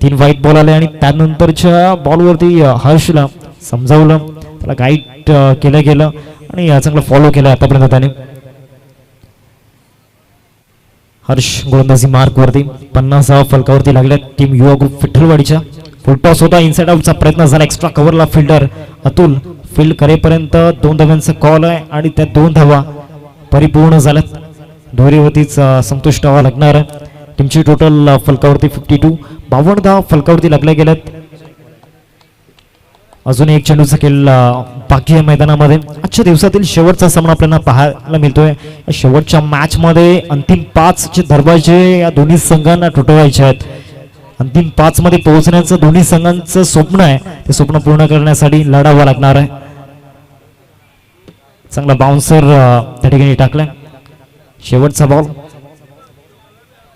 3 व्हाईट बॉल आले आणि त्यानंतरच्या बॉलवरती हर्षला समजावलं, त्याला गाईड केलं गेलं आणि चांगलं फॉलो केलं आतापर्यंत त्याने. हर्ष गोलंदाजी मार्क वरती 50 धावा फलकावरती लागल्या. टीम युवा ग्रुप विठ्ठलवाडीच्या. फुल टॉस होता, इनसाइड आउटचा प्रयत्न झाला. एक्स्ट्रा कव्हरला फिल्डर अतुल फील्ड करेपर्यंत 2 धाव्यांचा कॉल आहे आणि त्या 2 धावा परिपूर्ण झाल्यात. दोरीवरतीच संतुष्ट व्हावं लागणार आहे. टीमची टोटल फलकावरती 52. 52 धावा फलकावरती लागल्या गेल्यात. अजून एक चेंडूचा खेळ बाकी आहे मैदानामध्ये. आजच्या दिवसातील शेवटचा सामना आपल्याला पाहायला मिळतोय. शेवटच्या मॅच मध्ये अंतिम 5 चे दरवाजे या दोन्ही संघांना ठोठवायचे आहेत. अंतिम 5 मध्ये पोहोचण्याचं दोन्ही संघांचं स्वप्न आहे. ते स्वप्न पूर्ण करण्यासाठी लढावं लागणार आहे. चांगला बाउन्सर त्या ठिकाणी टाकलाय. शेवटचा बॉल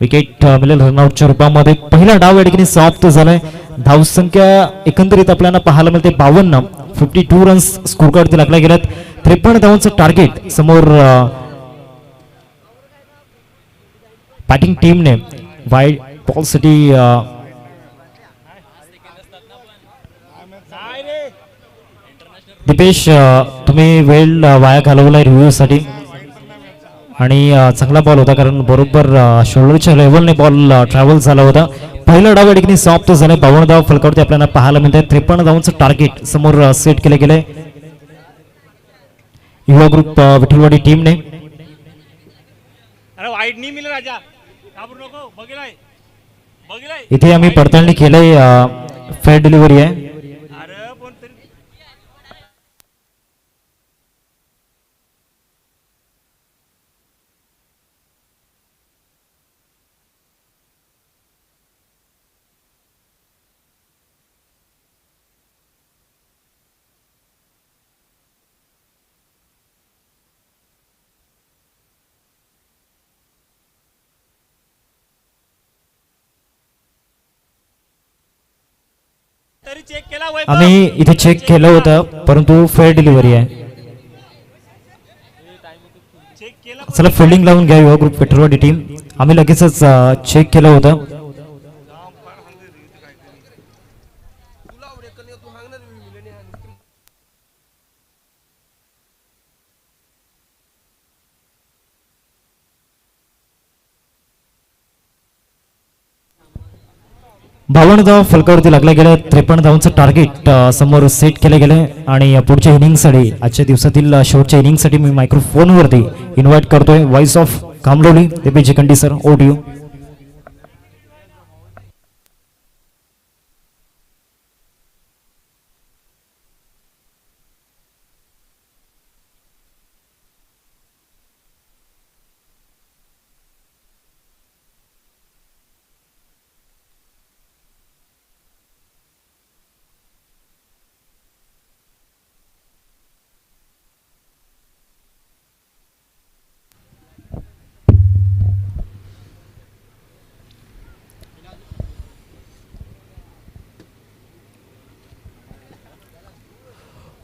विकेट मिळेल रनआउटच्या रूपामध्ये. पहिला डाव या ठिकाणी समाप्त झालाय. धावसंख्या एकंदरीत आपल्याला पाहायला मिळते 52. 52 रन्स स्कोर कार्डवरती लागल्या गेल्यात. 53 धावांचं टार्गेट समोर बॅटिंग टीमने वाईड बॉल साठी दीपेश तुम्ही वेळ वाया घालवलाय रिव्ह्यू साठी आणि चांगला बॉल होता, कारण बरोबर शोल्डरच्या लेवलने बॉल ट्रॅव्हल झाला होता. पहिला डाव या ठिकाणी समाप्त झाला. 52 धाव फलकावरती आपल्याला पाहायला मिळत आहे. 53 धावांचं टार्गेट समोर सेट केले गेले युवा ग्रुप विठ्ठलवाडी टीमने. इथे आम्ही पडताळणी केलंय. फेअर डिलिव्हरी आहे. आम्ही इथे चेक केलं होतं परंतु फेअर डिलिव्हरी आहे. चला फिल्डिंग लावून घ्या युवा ग्रुप विठ्ठलवाडी टीम. आम्ही लगेचच चेक केलं होतं. बावन्न धाव फलकावरती लागले गेले. 53 धावांचं टार्गेट समोर सेट केले गेले आणि पुढच्या इनिंगसाठी आजच्या दिवसातील शेवटच्या इनिंगसाठी मी मायक्रोफोनवरती इन्व्हाइट करतोय व्हॉइस ऑफ कामलोली ते चिकंडी sir. Over to you.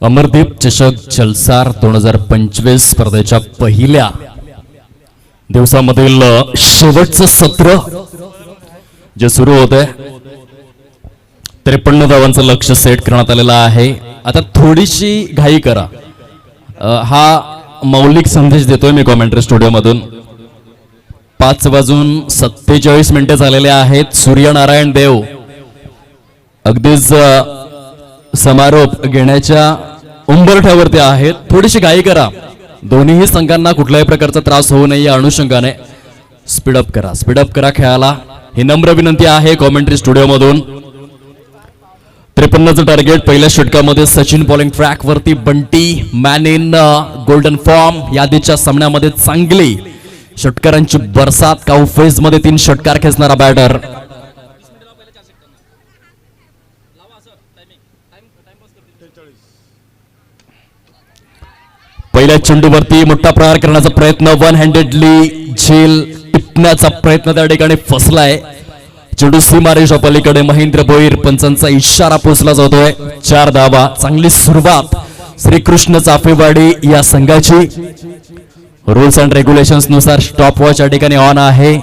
Amardeep चषक जलसार 2025 स्पर्धेच्या पहिल्या दिवसामधील शेवटचं सत्र जे सुरू होते. 53 धावांचं लक्ष सेट करण्यात आलेलं आहे. आता थोडीशी घाई करा. हा मौलिक संदेश देतोय मी कॉमेंट्री स्टुडिओ मधून. 5:47 झालेले आहेत. सूर्यनारायण देव अगदीच समारोप घेण्याच्या उंबरठ्यावरती आहेत. थोडीशी घाई करा. दोन्हीही संघांना कुठल्याही प्रकारचा त्रास होऊ नये या अनुषंगाने स्पीडअप करा खेळाला ही नम्र विनंती आहे कॉमेंट्री स्टुडिओ मधून. 53चं टार्गेट पहिल्या षटकामध्ये सचिन बॉलिंग ट्रॅक वरती. Bunty man in golden form. यादीच्या सामन्यामध्ये चांगली षटकारांची बरसात. काऊ फेज मध्ये 3 षटकार खेचणारा बॅटर. पहिल्या चेंडूवरती मोठा प्रहार करण्याचा प्रयत्न. वन हँडेडली झेल टिपण्याचा प्रयत्न त्या ठिकाणी फसलाय. चेंडू सीमारेषा पलीकडे. महेंद्र भोईर पंचांचा इशारा पोचला जातोय. 4 धावा. चांगली सुरुवात श्रीकृष्ण चाफेवाडी या संघाची. रूल्स अँड रेग्युलेशन्स नुसार स्टॉप वॉच या ठिकाणी ऑन आहे.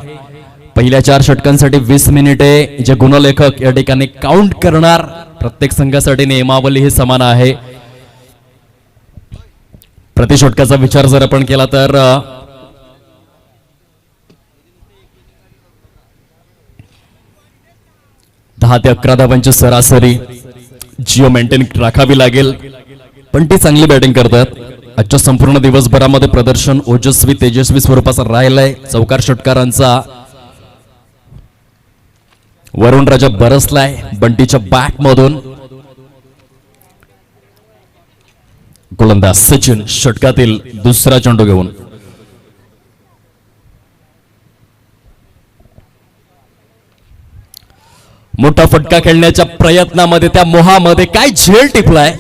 पहिल्या 4 षटकांसाठी 20 मिनिटे जे गुणलेखक या ठिकाणी काउंट करणार. प्रत्येक संघासाठी नियमावली ही समान आहे. प्रति षटकाचा विचार जर आपण केला तर 10 ते 11 धावांची सरासरी जिओ मेंटेन राखावी लागेल. पण ती चांगली बॅटिंग करतात. आजच्या संपूर्ण दिवसभरामध्ये प्रदर्शन ओजस्वी तेजस्वी स्वरूपाचा राहिलाय. चौकार षटकारांचा वरुण राजा बरसलाय बंटीच्या बॅट मधून. गोलंदाज सचिन षटकातील दुसरा चेंडू घेऊन. मोठा फटका खेळण्याच्या प्रयत्नामध्ये त्या मोहामध्ये काय झेल टिपलाय.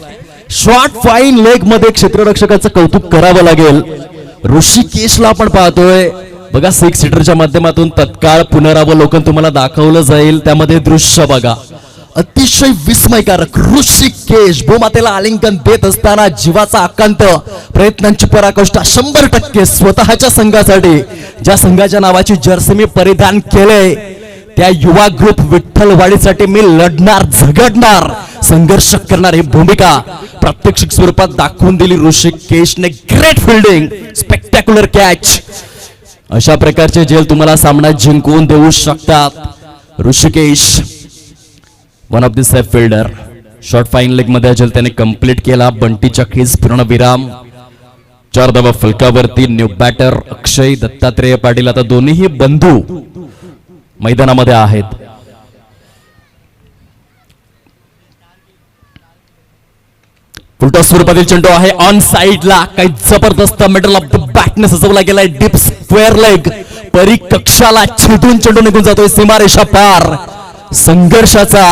शॉर्ट फाईन लेग मध्ये क्षेत्ररक्षकाचं कौतुक करावं लागेल. ऋषिकेशला आपण पाहतोय बघा. 6 सीटरच्या माध्यमातून तत्काळ पुनरावलोकन तुम्हाला दाखवलं जाईल. त्यामध्ये दृश्य बघा अतिशय विस्मयकारक. ऋषिकेश भूमातेला आलिंगन देत असताना जीवाचा आकांत प्रयत्नांची पराकाष्ठा 100% स्वतःच्या संघासाठी ज्या संघाच्या नावाची जर्सी मी परिधान केले त्या युवा ग्रुप विठ्ठलवाडीसाठी मी लढणार झगडणार संघर्ष करणार ही भूमिका प्रात्यक्षिक स्वरूपात दाखवून दिली ऋषिकेशने. Great fielding, spectacular catch. अशा प्रकारचे जेल तुम्हाला सामना जिंकवून देऊ शकतात. Rishikesh one of the safe fielder short fine leg मध्ये अजल त्याने कंप्लीट केला. बंटीच्या खेच पूर्णविराम. 4 धावा फलकावरती. न्यू बॅटर अक्षय दत्तात्रेय पाटील. आता दोन्हीही बंधू मैदानामध्ये आहेत. उलटा स्वरूपातील चेंडू आहे ऑन साइडला. काही जबरदस्त मिडल ऑफ द बॅटने सजवला गेलाय. डीप स्क्वेअर लेग परिकक्षाला छेदून चेंडू निघून जातोय सीमारेषा पार. संघर्षाचा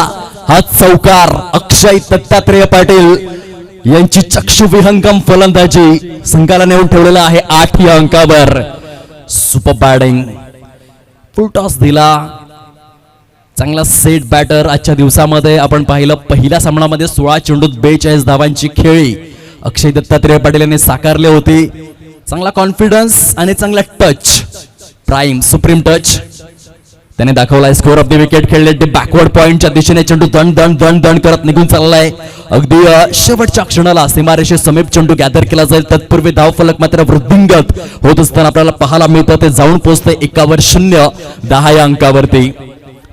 हा चौकार. अक्षय दत्तात्रेय पाटील यांची चक्षुविहंगम फलंदाजी संघाला नेऊन ठेवलेला आहे 8 या अंकावर. Super batting. फुल टॉस दिला. चांगला सेट बॅटर. आजच्या दिवसामध्ये आपण पाहिलं पहिल्या सामन्यामध्ये 16 चेंडूत 42 धावांची खेळी अक्षय दत्तात्रेय पाटील यांनी साकारली होती. चांगला कॉन्फिडन्स आणि चांगला टच. प्राईम सुप्रीम टच त्याने दाखवलाय. स्कोअर ऑफ द विकेट खेळले. बॅकवर्ड पॉइंटच्या दिशेने चेंडू दण दण दण दण करत निघून चाललाय. अगदी शेवटच्या क्षणाला सीमारेषे समीप चेंडू गॅदर केला जाईल. तत्पूर्वी धावफलक मात्र वृद्धिंगत होत असताना आपल्याला पाहायला मिळतं. ते जाऊन पोहोचते 51-0 10 या अंकावरती.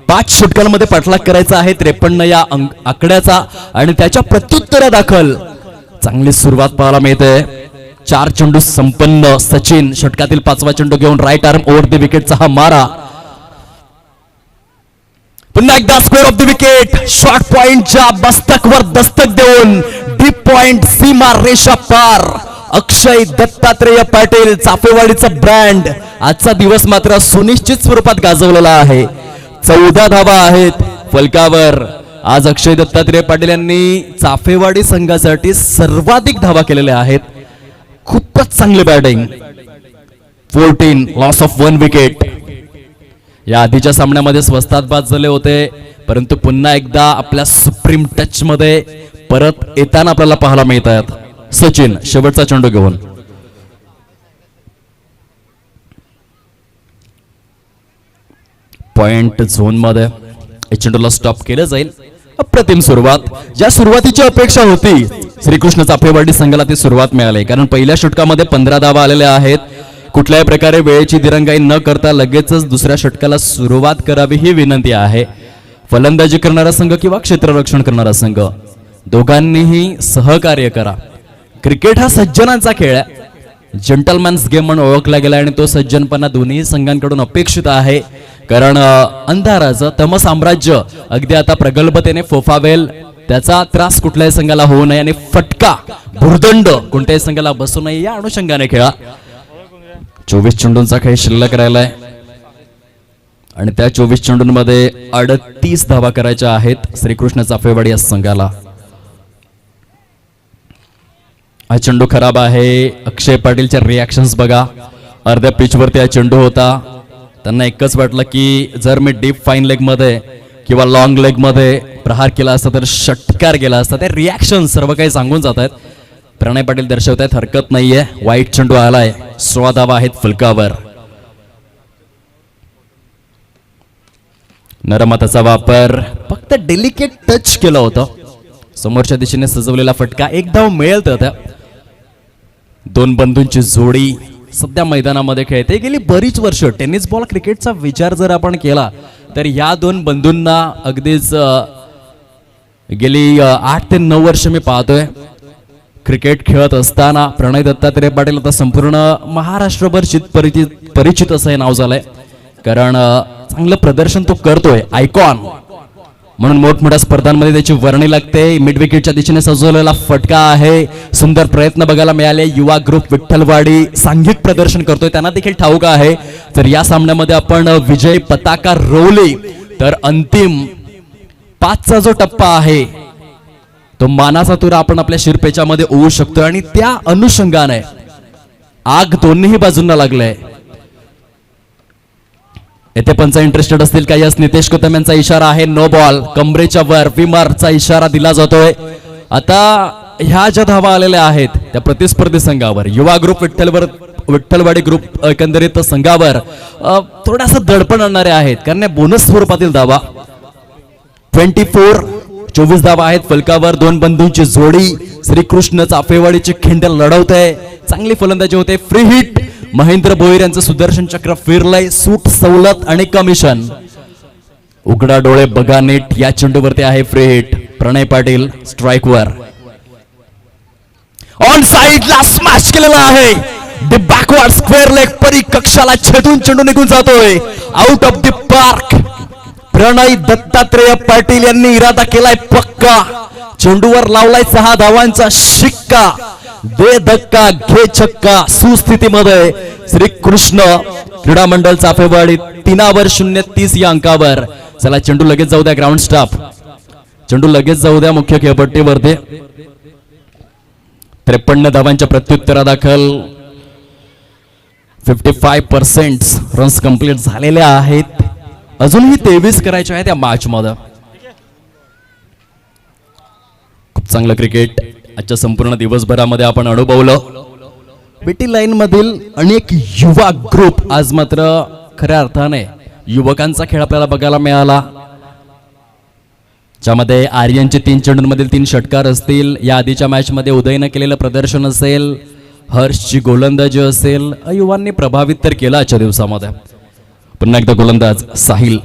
5 षटकांमध्ये पाठलाग करायचा आहे 53 या आकड्याचा आणि त्याच्या प्रत्युत्तरा दाखल चांगली सुरुवात पाहायला मिळते. 4 चेंडू संपन्न. सचिन षटकातील 5वा चेंडू घेऊन राईट आर्म ओव्हर द विकेटचा हा मारा. पुन्हा एकदा score of the wicket. Short पॉइंटच्या मस्तकवर दस्तक देऊन डीप पॉइंट सीमा रेषा पार. अक्षय दत्तात्रेय पाटील चाफेवाडीचा ब्रँड आजचा दिवस मात्र सुनिश्चित स्वरूपात गाजवलेला आहे. 14 धावा आहेत फलकावर. आज अक्षय दत्तात्रेय पाटील यांनी चाफेवाडी संघासाठी सर्वाधिक धावा केलेल्या आहेत. खूपच चांगली बॅटिंग. 14 loss of 1 wicket. या आधीच्या सामन्यामध्ये स्वस्तात बाद झाले होते परंतु पुन्हा एकदा आपल्या सुप्रीम टच मध्ये परत येताना आपल्याला पाहायला मिळत आहेत. सचिन शेवटचा चेंडू घेऊन. पॉइंट झोन मध्ये चेंडूला स्टॉप केलं जाईल. अप्रतिम सुरुवात. ज्या सुरुवातीची अपेक्षा होती श्रीकृष्ण चाफेवाडी संघाला ती सुरुवात मिळाली कारण पहिल्या षटकामध्ये 15 धावा आलेल्या आहेत. कुठल्याही प्रकारे वेळेची दिरंगाई न करता लगेचच दुसऱ्या षटकाला सुरुवात करावी ही विनंती आहे. फलंदाजी करणारा संघ किंवा क्षेत्ररक्षण करणारा संघ दोघांनीही सहकार्य करा. क्रिकेट हा सज्जनांचा खेळ आहे. जेंटलमॅन्स गेम म्हणून ओळखला गेला आणि तो सज्जनपणा दोन्ही संघांकडून अपेक्षित आहे कारण अंधाराचं तम साम्राज्य अगदी आता प्रगल्भतेने फोफावेल. त्याचा त्रास कुठल्याही संघाला होऊ नये आणि फटका भुर्दंड कोणत्याही संघाला बसू नये या अनुषंगाने खेळा. 24 चेंडूंचा खेळ शिल्लक राहिलाय आणि त्या 24 चेंडूंमध्ये 38 धावा करायच्या आहेत श्रीकृष्ण चाफेवाडी या संघाला. हा चेंडू खराब आहे. अक्षय पाटीलच्या रिॲक्शन्स बघा. अर्ध्या पिच वरती हा चेंडू होता. त्यांना एकच वाटलं की जर मी डीप फाईन लेग मध्ये किंवा लॉंग लेग मध्ये प्रहार केला असता तर षटकार गेला असता. ते रिॲक्शन सर्व काही सांगून जात आहेत. प्रणय पाटील दर्शवतायत हरकत नाहीये. वाईट चेंडू आलाय. 16 धावा आहेत फलकावर. नरमताचा वापर. फक्त डेलिकेट टच केलं होतं. समोरच्या दिशेने सजवलेला फटका. 1 धाव मिळेल तर. 2 बंधूंची जोडी सध्या मैदानामध्ये खेळते. गेली बरीच वर्ष टेनिस बॉल क्रिकेटचा विचार जर आपण केला तर या 2 बंधूंना अगदीच गेली 8 ते 9 वर्ष मी पाहतोय क्रिकेट खेळत असताना. प्रणय दत्तात्रेय पाटील आता संपूर्ण महाराष्ट्रभर परिचित असं हे नाव झालंय कारण चांगलं प्रदर्शन तो करतोय. आयकॉन म्हणून मोठमोठ्या स्पर्धांमध्ये त्याची वर्णी लागते. मिड विकेटच्या दिशेने सजवलेला फटका आहे. सुंदर प्रयत्न बघायला मिळाले. युवा ग्रुप विठ्ठलवाडी सांघिक प्रदर्शन करतोय त्यांना देखील ठाऊक आहे. तर या सामन्यामध्ये आपण विजय पताका रोवली तर अंतिम 5चा जो टप्पा आहे तो मानाचा तुरा आपण आपल्या शिरपेचामध्ये ओवू शकतो आणि त्या अनुषंगाने आग दोन्ही बाजूंना लागलंय. येथे पंच इंटरेस्टेड असतील काही. नितेश कोतम यांचा इशारा आहे. No ball. कमरेच्या वर विमरचा इशारा दिला जातोय. आता ह्या ज्या धावा आलेल्या आहेत त्या प्रतिस्पर्धी संघावर युवा ग्रुप विठ्ठलवाडी ग्रुप एकंदरीत संघावर थोडासा दडपण आणणारे आहेत कारण बोनस स्वरूपातील धावा. 24 धावा आहेत फलकावर. 2 बंधूंची जोडी. श्रीकृष्ण चाफेवाडीची खिंड लढवत आहे. चांगली फलंदाजी होते. Free hit. महेंद्र भोईर यांचं सुदर्शन चक्र फिरलंय. सूट सवलत आणि कमिशन. उघडा डोळे बघा नीट, या चेंडूवरती आहे फ्री हिट. प्रणय पाटील स्ट्राईक वर, ऑन साइडला स्मॅश केलेला आहे. द बॅकवर्ड स्क्वेअर लेग परिकक्षाला छेदून चेंडू निघून जातोय आउट ऑफ द पार्क. प्रणय दत्तात्रेय पाटील यांनी इरादा केलाय पक्का, चेंडूवर लावलाय 6 धावांचा शिक्का. दे धक्का घे छक्का सुस्थितीमध्ये श्रीकृष्ण क्रीडा मंडळ चाफेवाडी 3/0-30 या अंकावर. चला चेंडू लगेच जाऊ द्या ग्राउंड स्टाफ, चेंडू लगेच जाऊ द्या मुख्य खेळपट्टीवरती. 53 धावांच्या प्रत्युत्तरादाखल 55% रन्स कंप्लीट झालेले आहेत. अजूनही 23 करायचे आहेत या मॅच मध्ये. खूप चांगलं क्रिकेट आजच्या संपूर्ण दिवसभरामध्ये आपण अनुभवलं. बीटी लाईन मधील अनेक युवा ग्रुप आज मात्र खऱ्या अर्थाने युवकांचा खेळ आपल्याला बघायला मिळाला, ज्यामध्ये आर्यनचे 3 चेंडूंमधील 3 षटकार असतील. या आधीच्या मॅच मध्ये उदयनं केलेलं प्रदर्शन असेल, हर्षची गोलंदाजी असेल, युवांनी प्रभावित तर केला आजच्या दिवसामध्ये. पुन्हा एकदा गोलंदाज साहिल.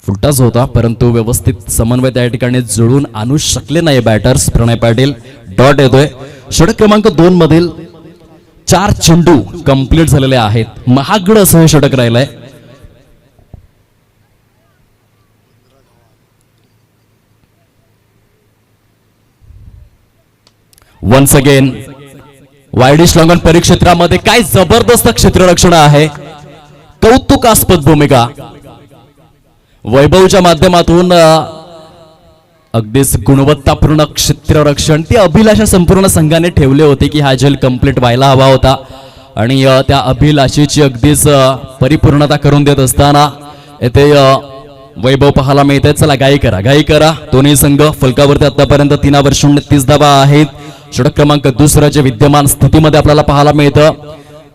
फुलटाच होता परंतु व्यवस्थित समन्वय त्या ठिकाणी जुळून आणू शकले नाही बॅटर्स. प्रणय पाटील डॉट येतोय. षटक क्रमांक 2 मधील 4 चेंडू कंप्लीट झालेले आहेत. महागड असं हे षटक राहिलंय. वन्स अगेन वायडिश लॉंगन परिक्षेत्रामध्ये काय जबरदस्त क्षेत्ररक्षण आहे. कौतुकास्पद भूमिका वैभवच्या माध्यमातून. अगदीच गुणवत्तापूर्ण क्षेत्ररक्षण, ती अभिलाषा संपूर्ण संघाने ठेवले होते की हा झेल कंप्लीट व्हायला हवा होता आणि त्या अभिलाषेची अगदीच परिपूर्णता करून देत असताना येथे वैभव पाहायला मिळते. चला घाई करा दोन्ही संघ फलकावरती आतापर्यंत 3/0-30 धावा आहेत. षटक क्रमांक 2 जे विद्यमान स्थितीमध्ये आपल्याला पाहायला मिळतं.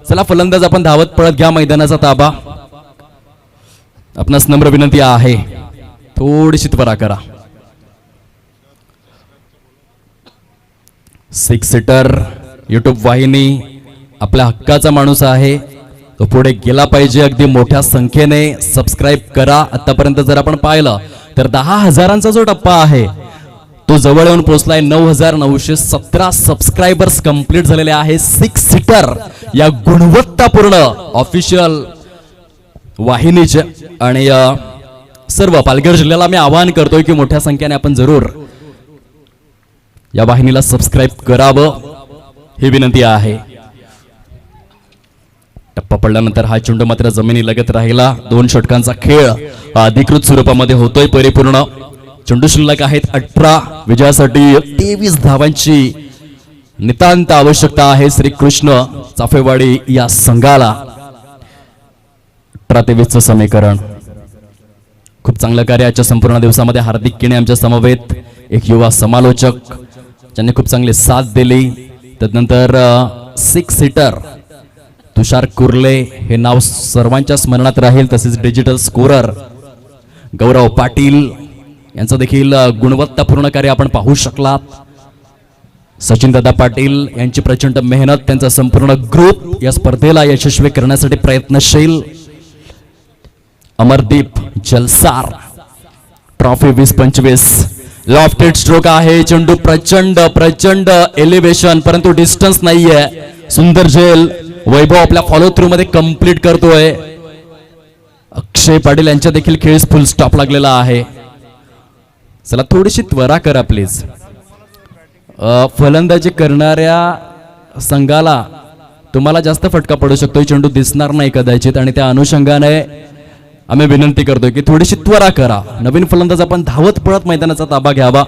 चला फलंदाज आपण धावत पळत घ्या मैदानाचा ताबा. आपणास नम्र विनंती आहे थोडीशी त्वरा करा. 6 सीटर युट्यूब वाहिनी आपल्या हक्काचा माणूस आहे, तो पुढे गेला पाहिजे. अगदी मोठ्या संख्येने सबस्क्राईब करा. आतापर्यंत जर आपण पाहिलं तर 10,000चा जो टप्पा आहे तो जवळ येऊन पोहोचलाय. 9,917 सबस्क्रायबर्स कंप्लीट झालेले आहे 6 सीटर या गुणवत्तापूर्ण ऑफिशियल वाहिनीचे. आणि सर्व पालघर जिल्ह्याला मी आवाहन करतोय की मोठ्या संख्येने आपण जरूर या वाहिनीला सबस्क्राईब करावं, ही विनंती आहे. टप्पा पडल्यानंतर हा चेंडू मात्र जमिनी लगत राहिला. 2 षटकांचा खेळ अधिकृत स्वरूपामध्ये होतोय परिपूर्ण. चेंडू शिल्लक आहेत 18. विजयासाठी 23 धावांची नितांत आवश्यकता आहे श्रीकृष्ण चाफेवाडी या संघाला. 18-23 समीकरण. खूप चांगलं कार्य आजच्या संपूर्ण दिवसामध्ये. हार्दिक किणे आमच्या समवेत, एक युवा समालोचक ज्यांनी खूप चांगली साथ दिली. त्यानंतर 6 सीटर तुषार कुर्ले, हे नाव सर्वांच्या स्मरणात राहील. तसेच डिजिटल स्कोरर गौरव पाटील यांचं देखील गुणवत्तापूर्ण कार्य आपण पाहू शकलात. सचिन दादा पाटील यांची प्रचंड मेहनत, त्यांचा संपूर्ण ग्रुप या स्पर्धेला यशस्वी करण्यासाठी प्रयत्नशील. Amardeep Jalsar trophy 20-25 lofted stroke आहे. चेंडू प्रचंड एलिव्हेशन परंतु डिस्टन्स नाहीये. सुंदर झेल वैभव आपल्या फॉलो थ्रू मध्ये कंप्लीट करतोय. अक्षय पाटील यांच्या देखील खेळीस फुल स्टॉप लागलेला आहे. चला थोडीशी त्वरा करा प्लीज. फलंदाजी करणाऱ्या संघाला तुम्हाला जास्त फटका पडू शकतो, चेंडू दिसणार नाही कदाचित, आणि त्या अनुषंगाने आम्ही विनंती करतोय की थोडीशी त्वरा करा. नवीन फलंदाज आपण धावत पळत मैदानाचा ताबा घ्यावा.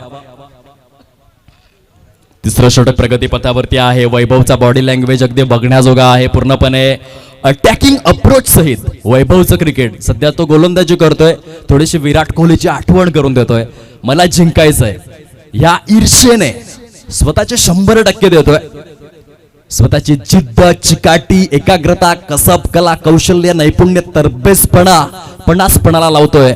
तिसरं षटक प्रगतीपथावरती आहे. वैभवचा बॉडी लँग्वेज अगदी बघण्याजोगा आहे. पूर्णपणे अटॅकिंग अप्रोच सहित वैभवचं क्रिकेट. सध्या तो गोलंदाजी करतोय, थोडीशी विराट कोहलीची आठवण करून देतोय. मला जिंकायचंय या ईर्षेने स्वतःचे 100% देतोय. स्वतःची जिद्द, चिकाटी, एकाग्रता, कसब, कला, कौशल्य, नैपुण्य, तरबेजपणा, पणासपणाला लावतोय.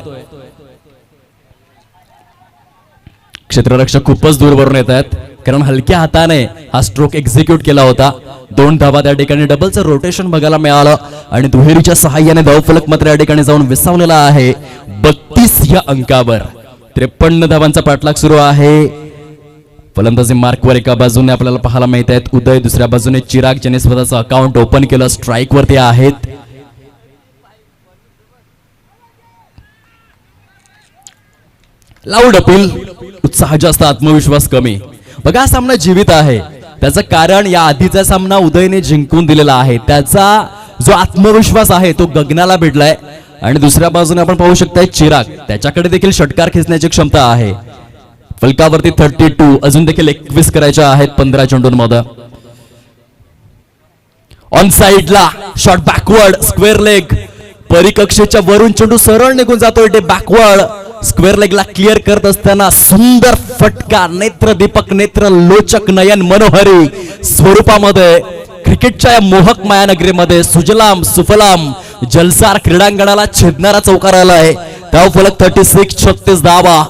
क्षेत्ररक्षक खूपच दूरवरून येत आहेत. कारण हलक्या हाताने हा स्ट्रोक एक्झिक्यूट केला होता. 2 धावा त्या ठिकाणी, डबलचं रोटेशन बघायला मिळालं आणि दुहेरीच्या सहाय्याने धावफलक मात्र या ठिकाणी जाऊन विसावलेला आहे 32 या अंकावर. 53 धावांचा पाठलाग सुरू आहे. फलंदाजी मार्कवर एका बाजूने आपल्याला पाहायला मिळत आहेत उदय, दुसऱ्या बाजूने चिराग ज्याने स्वतःचं अकाउंट ओपन केलं. स्ट्राईक वरती आहेत. लाऊड अपील, उत्साह जास्त, आत्मविश्वास कमी. बघा हा सामना जीवित आहे. त्याचं कारण या आधीचा सामना उदयने जिंकून दिलेला आहे. त्याचा जो आत्मविश्वास आहे तो गगनाला भिडलाय. आणि दुसऱ्या बाजूने आपण पाहू शकताय चिराग, त्याच्याकडे देखील षटकार खेचण्याची क्षमता आहे. फलकावरती 32, अजून देखील 21 करायच्या आहेत 15 चेंडूंमध्ये. ऑन साइडला शॉट बॅकवर्ड, स्क्वेअर लेग, परिकक्षेच्या वरून चेंडू सरळ निघून जातोय. ते बॅकवर्ड स्क्वेअर लेगला क्लिअर करत असताना सुंदर फटका, नेत्रदीपक, नेत्र लोचक, नयन मनोहरी स्वरूपामध्ये क्रिकेटच्या या मोहक मायानगरीमध्ये सुजलाम सुफलाम जलसार क्रीडांगणाला छेदणारा चौकार आलाय. धावफलक 36, 36 धावा.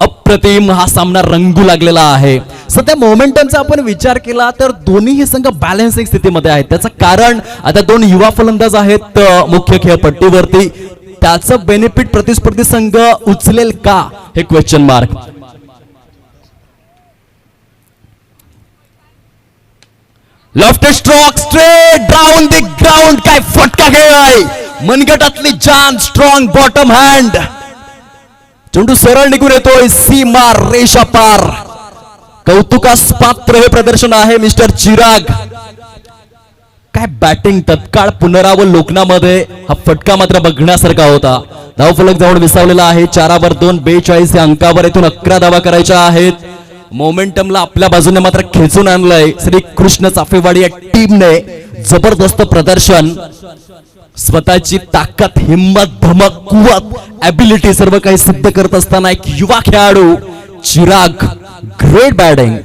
अप्रतिम हा सामना रंगू लागलेला आहे. सध्या मोमेंटमचा आपण विचार केला तर दोन्ही संघ बॅलन्सिंग स्थितीमध्ये आहेत. त्याचं कारण आता 2 युवा फलंदाज आहेत मुख्य खेळपट्टीवरती. त्याचं बेनिफिट प्रतिस्पर्धी संघ उचलेल का, हे question mark. Left stroke straight down the ground. काय फटका खेळ आहे, मनगटातली जान, स्ट्रॉंग बॉटम हँड. चेंडू सरळ निघून येतोय सीमा रेषा पार. कौतुकास पात्र हे प्रदर्शन आहे मिस्टर चिराग. काय बॅटिंग, तत्काळ पुनरावलोकनामध्ये हा फटका मात्र बघण्यासारखा होता. धावफलक जाऊन विसावलेला आहे 4 वर 2, 42 या अंकावर. इथून 11 धावा करायच्या आहेत. मोमेंटमला आपल्या बाजूने मात्र खेचून आणलंय श्री कृष्ण चाफेवाडी या टीमने. जबरदस्त प्रदर्शन, स्वतःची ताकद, हिम्मत, धमक, कुवत, ॲबिलिटी सर्व काही सिद्ध करत असताना एक युवा खेळाडू चिराग. Great batting.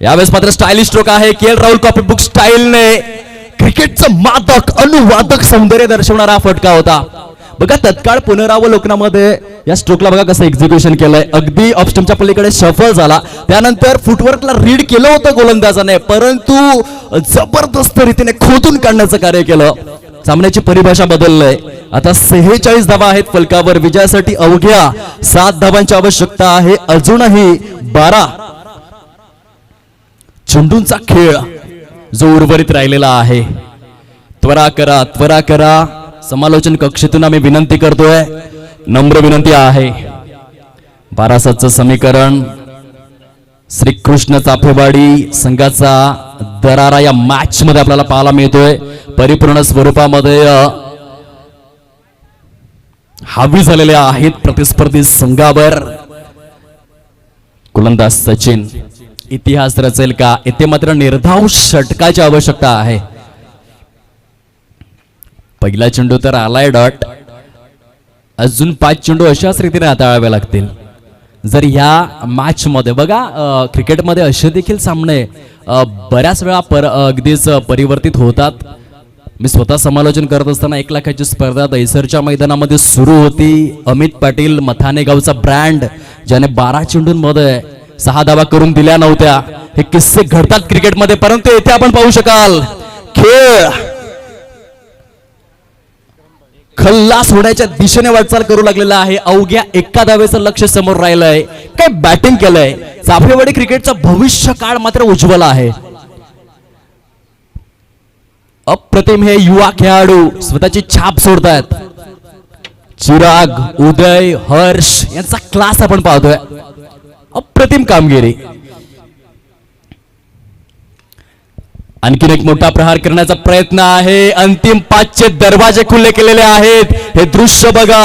यावेळेस मात्र स्टायलिश स्ट्रोक आहे. केएल राहुल कॉपी बुक स्टाईलने क्रिकेटचं मादक, अनुवादक सौंदर्य दर्शवणारा हा फटका होता. बघा तत्काळ पुनरावलोकनामध्ये या स्ट्रोकला बघा कसं एक्झिक्युशन केलंय. अगदी ऑफस्टमच्या पलीकडे शफल झाला. त्यानंतर फुटवर्कला रीड केलं होतं गोलंदाजाने, परंतु जबरदस्त रीतीने खोदून काढण्याचं कार्य केलं. सामन्याची परिभाषा बदललंय. आता 46 धावा आहेत फलकावर. विजयासाठी अवघ्या 7 धावांची आवश्यकता आहे. अजूनही 12 चेंडूंचा खेळ जो उर्वरित राहिलेला आहे. त्वरा करा, त्वरा करा. समालोचन कक्षेतून आम्ही विनंती करतोय, नम्र विनंती आहे. 12 समीकरण. श्रीकृष्ण चाफेवाडी संघाचा दरारा या मॅच मध्ये आपल्याला पाहायला मिळतोय. परिपूर्ण स्वरूपामध्ये हावी झालेले आहेत प्रतिस्पर्धी संघावर. गोलंदाज सचिन इतिहास रचेल का, इथे मात्र निर्धाव षटकाची आवश्यकता आहे. पहिला चेंडू तर आलाय डॉट. अजून 5 चेंडू अशाच रीतीने हाताळावे लागतील. जर ह्या मॅच मध्ये बघा क्रिकेटमध्ये असे देखील सामने बऱ्याच वेळा अगदीच परिवर्तित होतात. मी स्वतः समालोचन करत असताना 1 लाखाची स्पर्धा दैसरच्या मैदानामध्ये सुरू होती. अमित पाटील मथाने गावचा ब्रँड, ज्याने 12 चेंडूंमध्ये 6 धावा करून दिल्या नव्हत्या. हे किस्से घडतात क्रिकेटमध्ये, परंतु येथे आपण पाहू शकाल खेळ खल्लास होण्याच्या दिशेने वाटचाल करू लागलेला आहे. अवघ्या 1 धावेचं लक्ष समोर राहिलंय. काय बॅटिंग केलंय. चाफेवाडी क्रिकेटचा भविष्य काळ मात्र उज्ज्वल आहे. अप्रतिम हे युवा खेळाडू स्वतःची छाप सोडतायत. चिराग, उदय, हर्ष यांचा क्लास आपण पाहतोय. अप्रतिम कामगिरी. आणखीन एक मोठा प्रहार करण्याचा प्रयत्न आहे. अंतिम 5चे दरवाजे खुले केलेले आहेत. हे दृश्य बघा.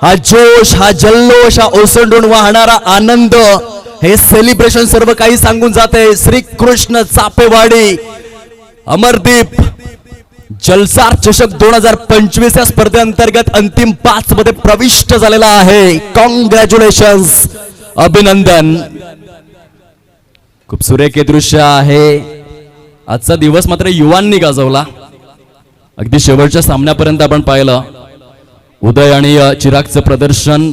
हा जोश, हा जल्लोष, हा ओसंडून वाहणारा आनंद, हे सेलिब्रेशन सर्व काही सांगून जाते. श्रीकृष्ण चाफेवाडी अमरदीप जलसार चषक 2025 या स्पर्धेअंतर्गत अंतिम 5 मध्ये प्रविष्ट झालेला आहे. कॉंग्रॅच्युलेशन्स, अभिनंदन. खूप सुरेख दृश्य आहे. आजचा दिवस मात्र युवांनी गाजवला. अगदी शेवटच्या सामन्यापर्यंत आपण पाहिलं उदय आणि चिरागचं प्रदर्शन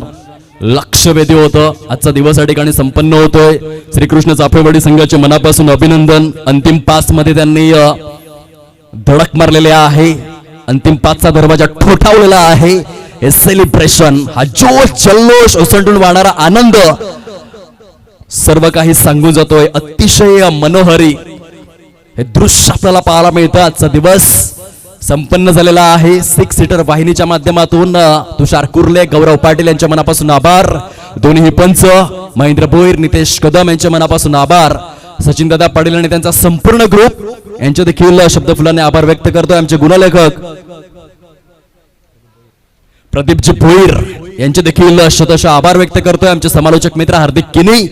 लक्षवेधी होतं. आजचा दिवस या ठिकाणी संपन्न होतोय. श्रीकृष्ण चाफेवाडी संघाचे मनापासून अभिनंदन. अंतिम 5 मध्ये त्यांनी धडक मारलेले आहे. अंतिम 5चा दरवाजा ठोठावलेला आहे. हे सेलिब्रेशन, हा जोश जल्लोष ओसंडून वाहणारा आनंद सर्व काही सांगून जातोय. अतिशय मनोहरी हे दृश्य आपल्याला पाहायला मिळतं. आजचा दिवस संपन्न झालेला आहे. 6 सीटर वाहिनीच्या माध्यमातून तुषार कुर्ले, गौरव पाटील यांच्या मनापासून आभार. दोन्ही पंच महेंद्र भोईर, नितेश कदम यांच्या मनापासून आभार. सचिन दादा पाटील आणि त्यांचा संपूर्ण ग्रुप यांचे देखील शब्दफुलाने आभार व्यक्त करतोय. आमचे गुणलेखक प्रदीपजी भोईर यांचे देखील शतशः आभार व्यक्त करतोय. आमचे समालोचक मित्र हार्दिक किनी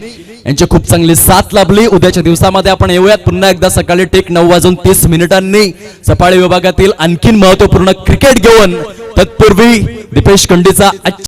यांची खूप चांगली साथ लाभली. उद्याच्या दिवसामध्ये आपण येऊयात पुन्हा एकदा सकाळी ठीक 9:30 सफाळे विभागातील आणखीन महत्वपूर्ण क्रिकेट घेऊन. तत्पूर्वी दीपेश कंडीचा